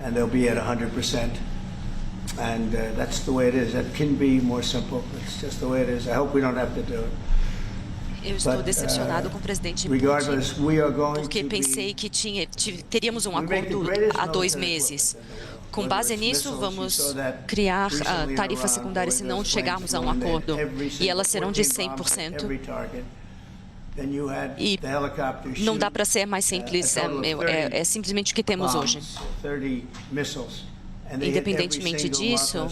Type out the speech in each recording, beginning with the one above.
and they'll be at 100%. And that's the way it is. It can be more simple. It's just the way it is. I hope we don't have to do it. Eu estou decepcionado com o presidente Putin, porque pensei que teríamos um acordo há 2 meses. Com base nisso, vamos criar tarifas secundárias se não chegarmos a um acordo, e elas serão de 100%. E não dá para ser mais simples, é simplesmente o que temos hoje. Independentemente disso,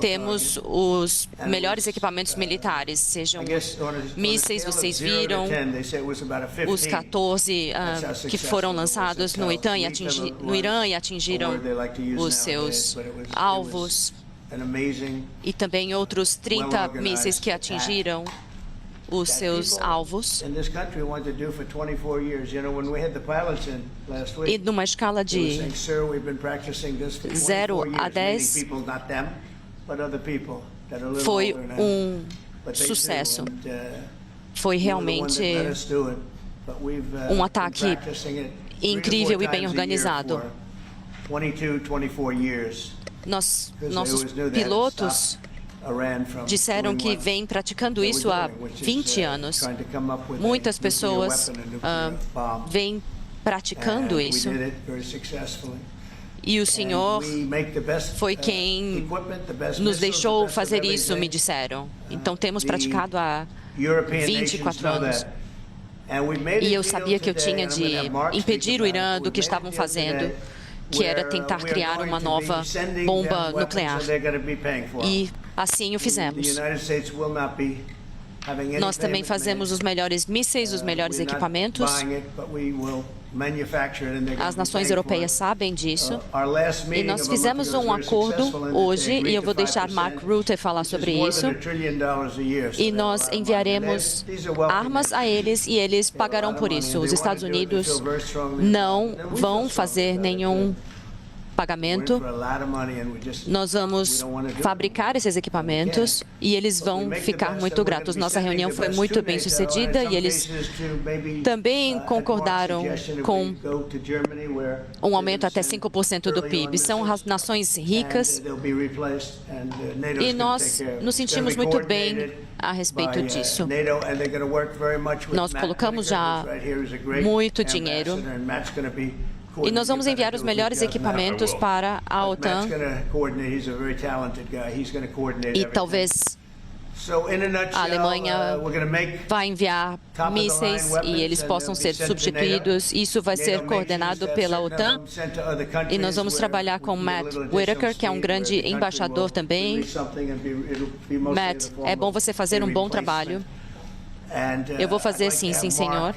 temos os melhores equipamentos militares, sejam mísseis, vocês viram, os 14 que foram lançados no Irã e atingiram os seus alvos, e também outros 30 mísseis que atingiram os seus alvos. E numa escala de 0 a 10, foi um sucesso. Foi realmente um ataque incrível e bem organizado. Nossos pilotos disseram que vêm praticando isso há 20 anos. Muitas pessoas vêm praticando isso. E o Senhor foi quem nos deixou fazer isso, me disseram. Então, temos praticado há 24 anos. E eu sabia que eu tinha de impedir o Irã do que estavam fazendo, que era tentar criar uma nova bomba nuclear. E assim o fizemos. Nós também fazemos os melhores mísseis, os melhores equipamentos. As nações europeias sabem disso. E nós fizemos um acordo hoje, e eu vou deixar Mark Rutte falar sobre isso. E nós enviaremos armas a eles e eles pagarão por isso. Os Estados Unidos não vão fazer nenhum pagamento. Nós vamos fabricar esses equipamentos e eles vão ficar muito gratos. Nossa reunião foi muito bem sucedida e eles também concordaram com um aumento até 5% do PIB. São nações ricas e nós nos sentimos muito bem a respeito disso. Nós colocamos já muito dinheiro e nós vamos enviar os melhores equipamentos para a OTAN e talvez a Alemanha vai enviar mísseis e eles possam ser substituídos. Isso vai ser coordenado pela OTAN e nós vamos trabalhar com Matt Whitaker, que é um grande embaixador também. Matt, é bom você fazer um bom trabalho. Eu vou fazer sim, senhor.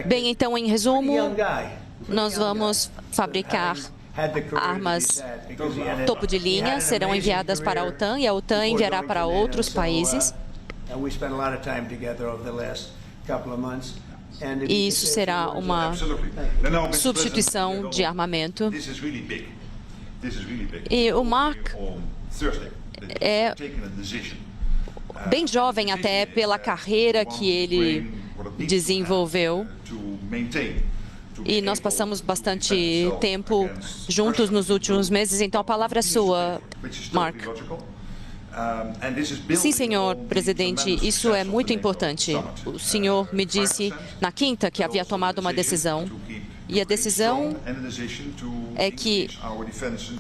Bem, então, em resumo, nós vamos fabricar armas topo de linha, serão enviadas para a OTAN e a OTAN enviará para outros países. E isso será uma substituição de armamento. E o Mark é bem jovem até pela carreira que ele desenvolveu. E nós passamos bastante tempo juntos nos últimos meses, então a palavra é sua, Mark. Sim, senhor presidente, isso é muito importante. O senhor me disse na quinta que havia tomado uma decisão, e a decisão é que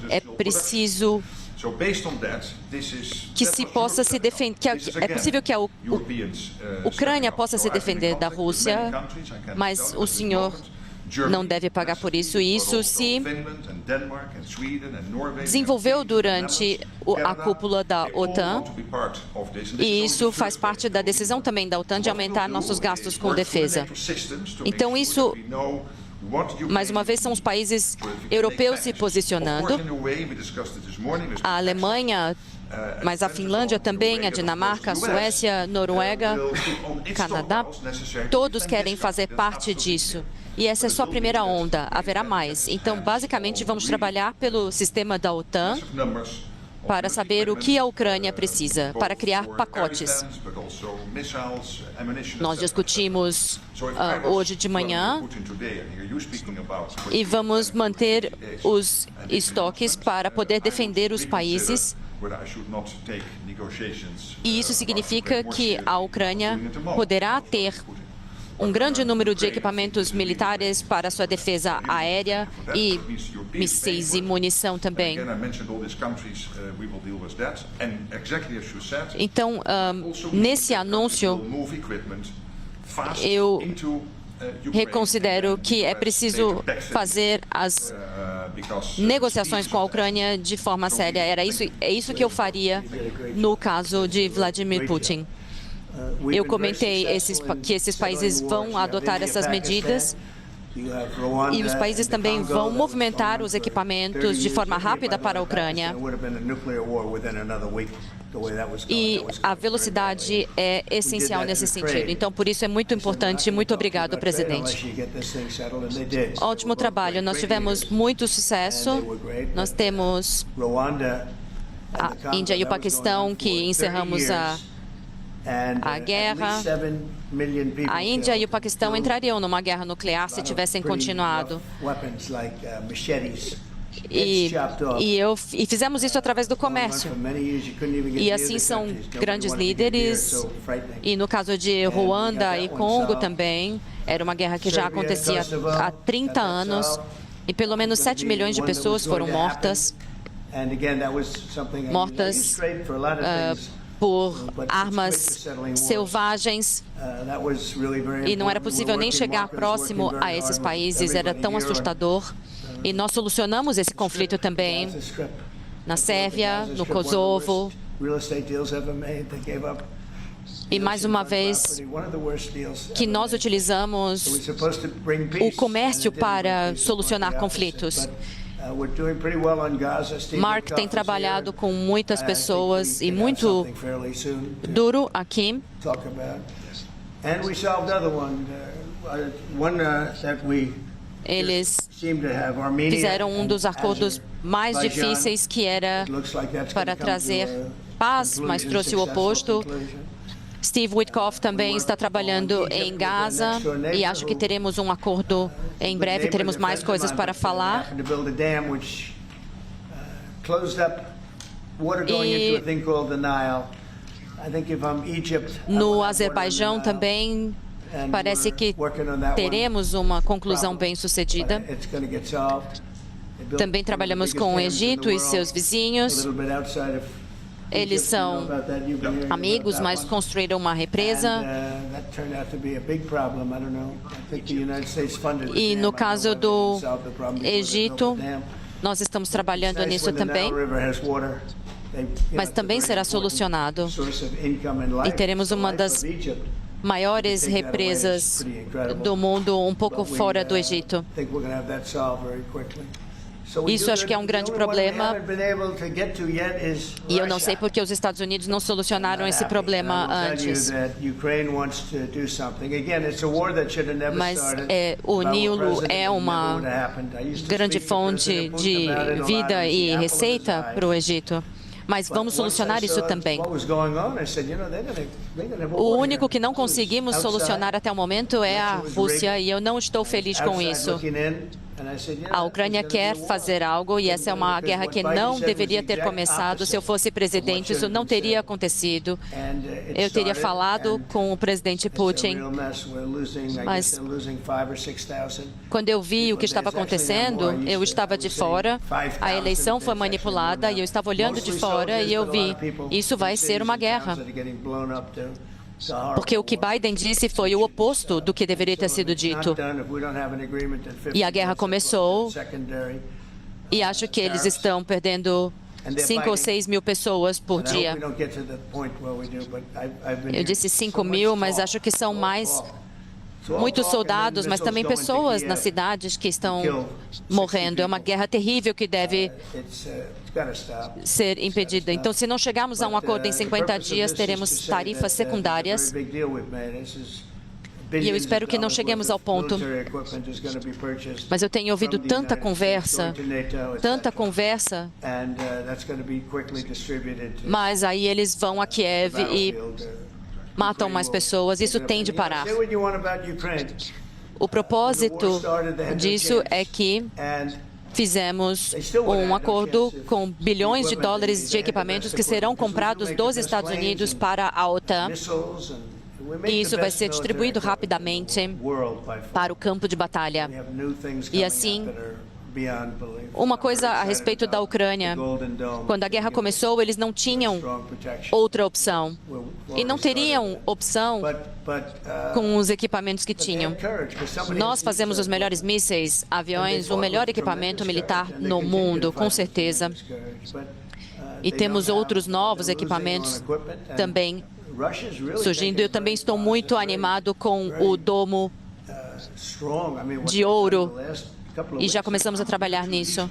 é preciso que se possa se defender, é possível que a Ucrânia possa se defender da Rússia, mas o senhor não deve pagar por isso. E isso se desenvolveu durante a cúpula da OTAN, e isso faz parte da decisão também da OTAN de aumentar nossos gastos com defesa. Então, isso, mais uma vez, são os países europeus se posicionando. A Alemanha, mas a Finlândia também, a Dinamarca, a Suécia, a Noruega, Canadá, todos querem fazer parte disso. E essa é só a primeira onda, haverá mais. Então, basicamente, vamos trabalhar pelo sistema da OTAN para saber o que a Ucrânia precisa, para criar pacotes. Nós discutimos hoje de manhã e vamos manter os estoques para poder defender os países. E isso significa que a Ucrânia poderá ter um grande número de equipamentos militares para sua defesa aérea e mísseis e munição também. Então, nesse anúncio, eu reconsidero que é preciso fazer as negociações com a Ucrânia de forma séria. É isso que eu faria no caso de Vladimir Putin. Eu comentei que esses países vão adotar essas medidas e os países também vão movimentar os equipamentos de forma rápida para a Ucrânia. E a velocidade é essencial nesse sentido. Então, por isso é muito importante. Muito obrigado, presidente. Ótimo trabalho. Nós tivemos muito sucesso. Nós temos a Índia e o Paquistão, que encerramos a guerra. A Índia e o Paquistão entrariam numa guerra nuclear se tivessem continuado. E fizemos isso através do comércio. E assim são grandes líderes. E no caso de Ruanda e Congo também, era uma guerra que já acontecia há 30 anos. E pelo menos 7 milhões de pessoas foram mortas por armas selvagens, e não era possível nem chegar próximo a esses países, era tão assustador. E nós solucionamos esse conflito também na Sérvia, no Kosovo. E mais uma vez, que nós utilizamos o comércio para solucionar conflitos. Mark tem trabalhado com muitas pessoas e muito duro aqui. Eles fizeram um dos acordos mais difíceis, que era para trazer paz, mas trouxe o oposto. Steve Witkoff também está trabalhando em Gaza e acho que teremos um acordo em breve, teremos mais coisas para falar. E no Azerbaijão também parece que teremos uma conclusão bem-sucedida. Também trabalhamos com o Egito e seus vizinhos. Eles são amigos, mas construíram uma represa. E no caso do Egito, nós estamos trabalhando nisso também, mas também será solucionado. E teremos uma das maiores represas do mundo um pouco fora do Egito. Isso acho que é um grande problema e eu não sei por que os Estados Unidos não solucionaram esse problema antes. Mas o Nilo é uma grande fonte de vida e receita para o Egito. Mas vamos solucionar isso também. O único que não conseguimos solucionar até o momento é a Rússia, e eu não estou feliz com isso. A Ucrânia quer fazer algo e essa é uma guerra que não deveria ter começado. Se eu fosse presidente, isso não teria acontecido. Eu teria falado com o presidente Putin, mas quando eu vi o que estava acontecendo, eu estava de fora. A eleição foi manipulada e eu estava olhando de fora e eu vi, isso vai ser uma guerra. Porque o que Biden disse foi o oposto do que deveria ter sido dito. E a guerra começou, e acho que eles estão perdendo 5 ou 6 mil pessoas por dia. Eu disse 5 mil, mas acho que são muitos soldados, mas também pessoas nas cidades que estão morrendo. É uma guerra terrível que deve ser impedida. Então, se não chegarmos a um acordo em 50 dias, teremos tarifas secundárias. E eu espero que não cheguemos ao ponto. Mas eu tenho ouvido tanta conversa, mas aí eles vão a Kiev e matam mais pessoas. Isso tem de parar. O propósito disso é que fizemos um acordo com bilhões de dólares de equipamentos que serão comprados dos Estados Unidos para a OTAN. E isso vai ser distribuído rapidamente para o campo de batalha. E assim, uma coisa a respeito da Ucrânia. Quando a guerra começou, eles não tinham outra opção. E não teriam opção com os equipamentos que tinham. Nós fazemos os melhores mísseis, aviões, o melhor equipamento militar no mundo, com certeza. E temos outros novos equipamentos também surgindo. Eu também estou muito animado com o domo de ouro e já começamos a trabalhar nisso.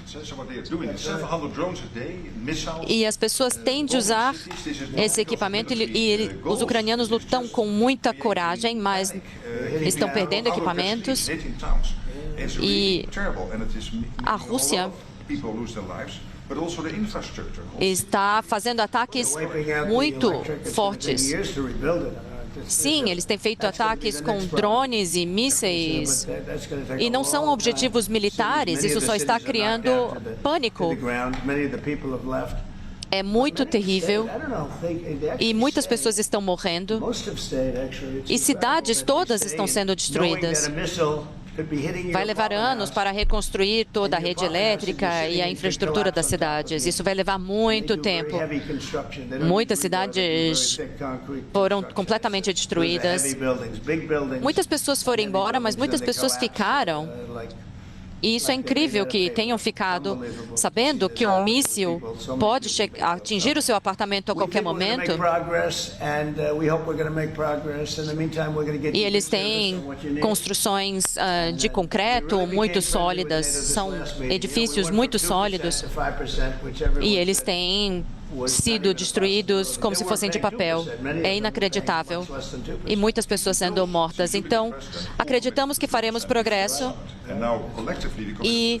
E as pessoas têm de usar esse equipamento e os ucranianos lutam com muita coragem, mas estão perdendo equipamentos. E a Rússia está fazendo ataques muito fortes. Sim, eles têm feito ataques com drones e mísseis, e não são objetivos militares, isso só está criando pânico. É muito terrível, e muitas pessoas estão morrendo, e cidades todas estão sendo destruídas. Vai levar anos para reconstruir toda a rede elétrica e a infraestrutura das cidades. Isso vai levar muito tempo. Muitas cidades foram completamente destruídas. Muitas pessoas foram embora, mas muitas pessoas ficaram. E isso é incrível que tenham ficado sabendo que um míssil pode atingir o seu apartamento a qualquer momento. E eles têm construções de concreto muito sólidas, são edifícios muito sólidos, e eles têm sido destruídos como se fossem de papel. É inacreditável. E muitas pessoas sendo mortas. Então, acreditamos que faremos progresso e,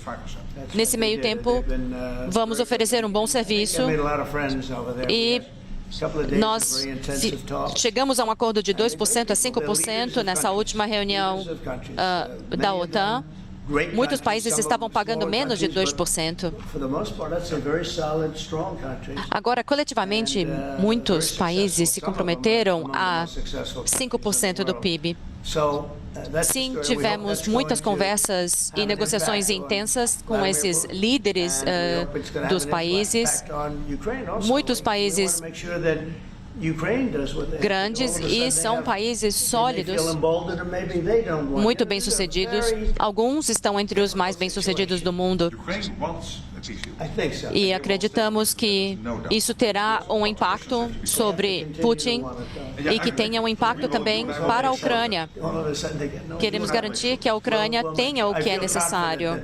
nesse meio tempo, vamos oferecer um bom serviço e nós chegamos a um acordo de 2% a 5% nessa última reunião da OTAN. Muitos países estavam pagando menos de 2%. Agora, coletivamente, muitos países se comprometeram a 5% do PIB. Sim, tivemos muitas conversas e negociações intensas com esses líderes dos países. Muitos países grandes e são países sólidos, muito bem-sucedidos. Alguns estão entre os mais bem-sucedidos do mundo. E acreditamos que isso terá um impacto sobre Putin e que tenha um impacto também para a Ucrânia. Queremos garantir que a Ucrânia tenha o que é necessário.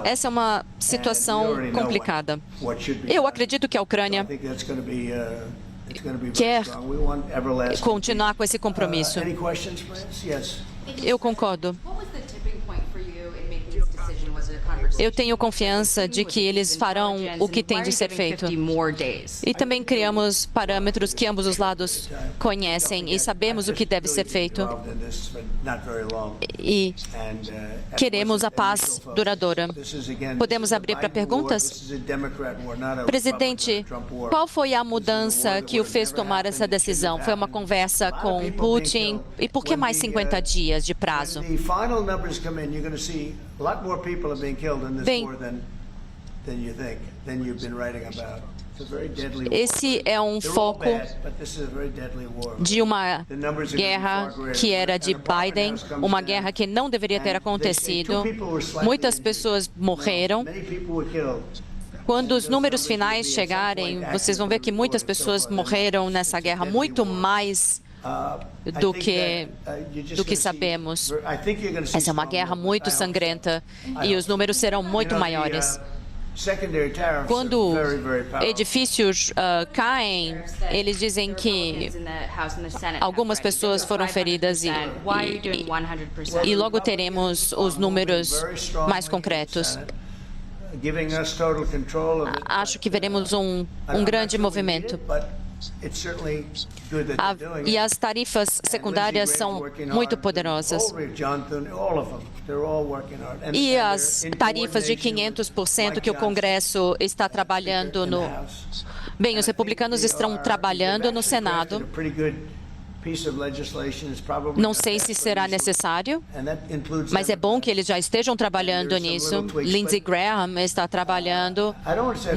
Essa é uma situação complicada. Eu acredito que a Ucrânia quer continuar com esse compromisso. Eu concordo. Eu tenho confiança de que eles farão o que tem de ser feito. E também criamos parâmetros que ambos os lados conhecem e sabemos o que deve ser feito. E queremos a paz duradoura. Podemos abrir para perguntas? Presidente, qual foi a mudança que o fez tomar essa decisão? Foi uma conversa com Putin? E por que mais 50 dias de prazo? Bem, esse é um foco de uma guerra que era de Biden, uma guerra que não deveria ter acontecido. Muitas pessoas morreram. Quando os números finais chegarem, vocês vão ver que muitas pessoas morreram nessa guerra, muito mais do que sabemos. Essa é uma guerra muito sangrenta e os números serão muito maiores. Quando edifícios caem, eles dizem que algumas pessoas foram feridas e logo teremos os números mais concretos. Acho que veremos um grande movimento. E as tarifas secundárias são muito poderosas. E as tarifas de 500% que o Congresso está trabalhando no... Bem, os republicanos estão trabalhando no Senado. Não sei se será necessário, mas é bom que eles já estejam trabalhando nisso. Lindsey Graham está trabalhando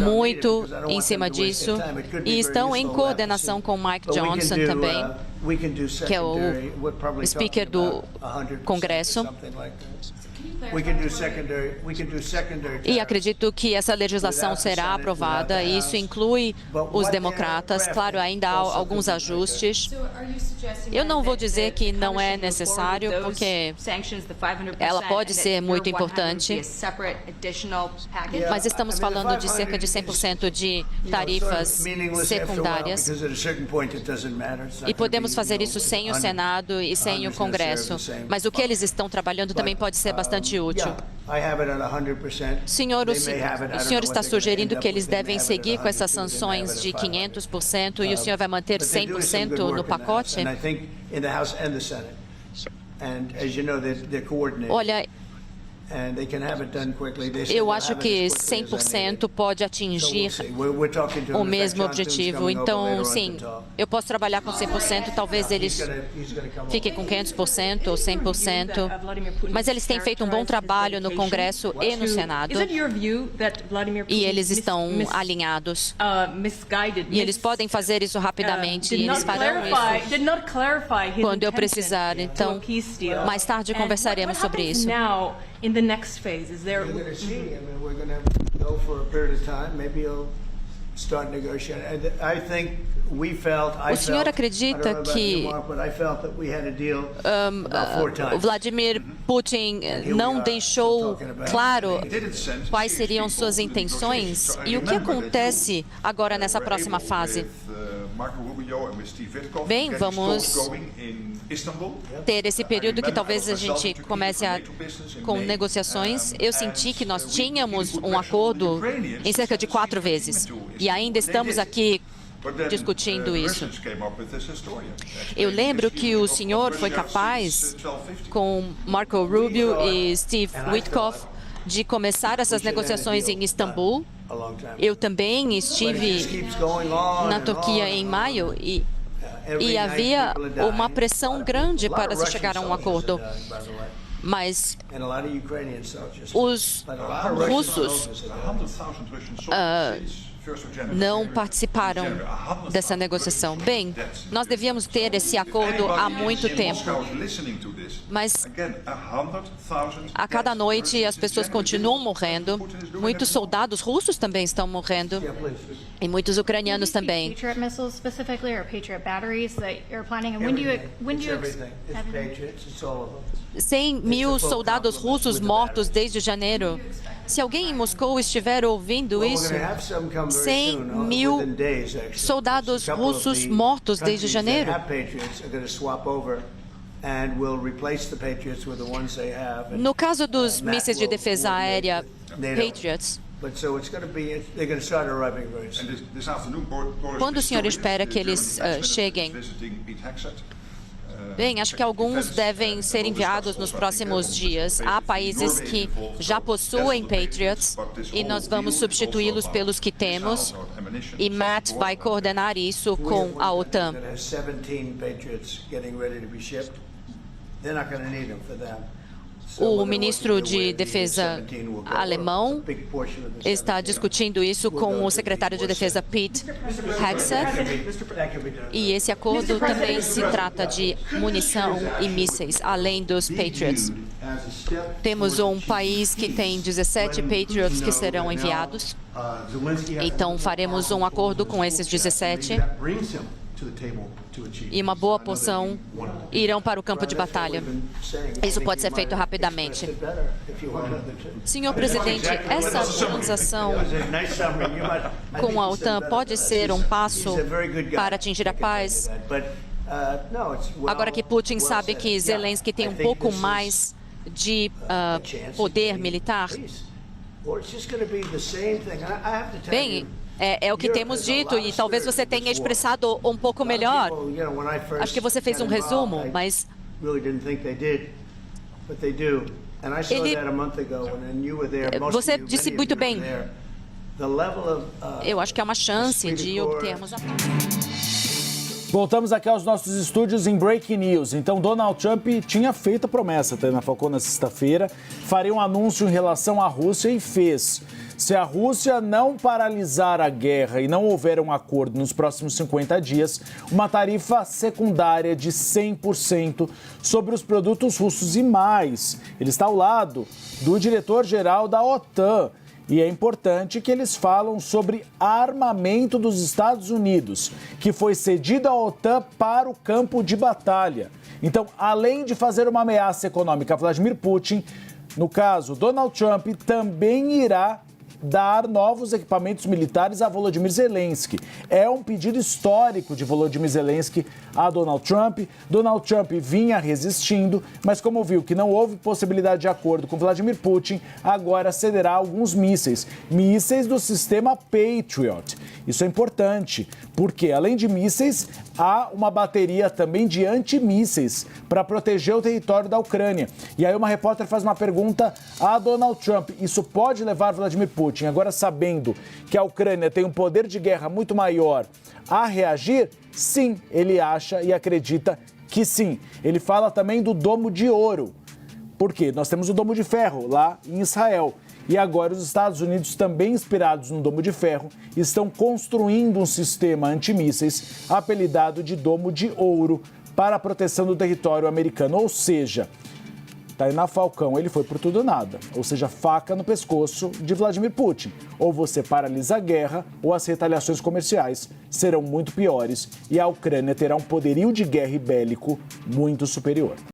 muito em cima disso e estão em coordenação com Mike Johnson também, que é o Speaker do Congresso. E acredito que essa legislação será aprovada, e isso inclui os democratas. Claro, ainda há alguns ajustes. Eu não vou dizer que não é necessário, porque ela pode ser muito importante, mas estamos falando de cerca de 100% de tarifas secundárias, e podemos fazer isso sem o Senado e sem o Congresso, mas o que eles estão trabalhando também pode ser bastante útil. Senhor, o senhor está sugerindo que eles devem seguir com essas sanções de 500% e o senhor vai manter 100% no pacote? Olha, eu acho que 100% pode atingir o mesmo objetivo. Então, sim, eu posso trabalhar com 100%, talvez eles fiquem com 500% ou 100%, mas eles têm feito um bom trabalho no Congresso e no Senado, e eles estão alinhados. E eles podem fazer isso rapidamente, e eles farão isso quando eu precisar. Então, mais tarde conversaremos sobre isso. In the next phase, is there? We're going to see. I mean, we're going to go for a period of time. Maybe you'll start negotiating. I think we felt. O senhor acredita que o Vladimir Putin não deixou claro quais seriam suas intenções? E o que acontece agora nessa próxima fase? Bem, vamos ter esse período que talvez a gente comece com negociações. Eu senti que nós tínhamos um acordo em cerca de 4 vezes. E ainda estamos aqui discutindo isso. Eu lembro que o senhor foi capaz, com Marco Rubio e Steve Witkoff, de começar essas negociações em Istambul. Eu também estive na Turquia em maio e havia uma pressão grande para se chegar a um acordo. Mas os russos não participaram dessa negociação. Bem, nós devíamos ter esse acordo há muito tempo, mas a cada noite as pessoas continuam morrendo. Muitos soldados russos também estão morrendo e muitos ucranianos também. Patriot missiles specifically, or Patriot batteries that you're planning? And when do you 100 mil soldados russos mortos desde janeiro. Se alguém em Moscou estiver ouvindo isso, 100 mil soldados russos mortos desde janeiro. No caso dos mísseis de defesa aérea Patriots, quando o senhor espera que eles cheguem? Bem, acho que alguns devem ser enviados nos próximos dias. Há países que já possuem Patriots e nós vamos substituí-los pelos que temos. E Matt vai coordenar isso com a OTAN. O ministro de Defesa alemão está discutindo isso com o secretário de Defesa Pete Hegseth. E esse acordo também se trata de munição e mísseis, além dos Patriots. Temos um país que tem 17 Patriots que serão enviados. Então, faremos um acordo com esses 17. e uma boa porção irão para o campo de batalha. Isso pode ser feito rapidamente. Senhor presidente, essa transação com a OTAN pode ser um passo para atingir a paz? Agora que Putin sabe que Zelensky tem um pouco mais de poder militar? Bem, é o que temos dito e talvez você tenha expressado um pouco melhor. Acho que você fez um resumo, mas você disse muito bem. Eu acho que é uma chance de obtermos a paz. Voltamos aqui aos nossos estúdios em Breaking News. Então, Donald Trump tinha feito a promessa, Tainá Falcão, na sexta-feira, faria um anúncio em relação à Rússia e fez. Se a Rússia não paralisar a guerra e não houver um acordo nos próximos 50 dias, uma tarifa secundária de 100% sobre os produtos russos e mais. Ele está ao lado do diretor-geral da OTAN. E é importante que eles falam sobre armamento dos Estados Unidos, que foi cedido à OTAN para o campo de batalha. Então, além de fazer uma ameaça econômica a Vladimir Putin, no caso, Donald Trump também irá dar novos equipamentos militares a Volodymyr Zelensky. É um pedido histórico de Volodymyr Zelensky a Donald Trump. Donald Trump vinha resistindo, mas como viu que não houve possibilidade de acordo com Vladimir Putin, agora cederá alguns mísseis do sistema Patriot. Isso é importante, porque além de mísseis, há uma bateria também de antimísseis para proteger o território da Ucrânia. E aí uma repórter faz uma pergunta a Donald Trump. Isso pode levar Vladimir Putin, agora sabendo que a Ucrânia tem um poder de guerra muito maior, a reagir? Sim, ele acha e acredita que sim. Ele fala também do domo de ouro. Por quê? Nós temos o domo de ferro lá em Israel. E agora os Estados Unidos, também inspirados no domo de ferro, estão construindo um sistema antimísseis apelidado de domo de ouro para a proteção do território americano. Ou seja, Tainá Falcão, ele foi por tudo ou nada. Ou seja, faca no pescoço de Vladimir Putin. Ou você paralisa a guerra, ou as retaliações comerciais serão muito piores e a Ucrânia terá um poderio de guerra e bélico muito superior.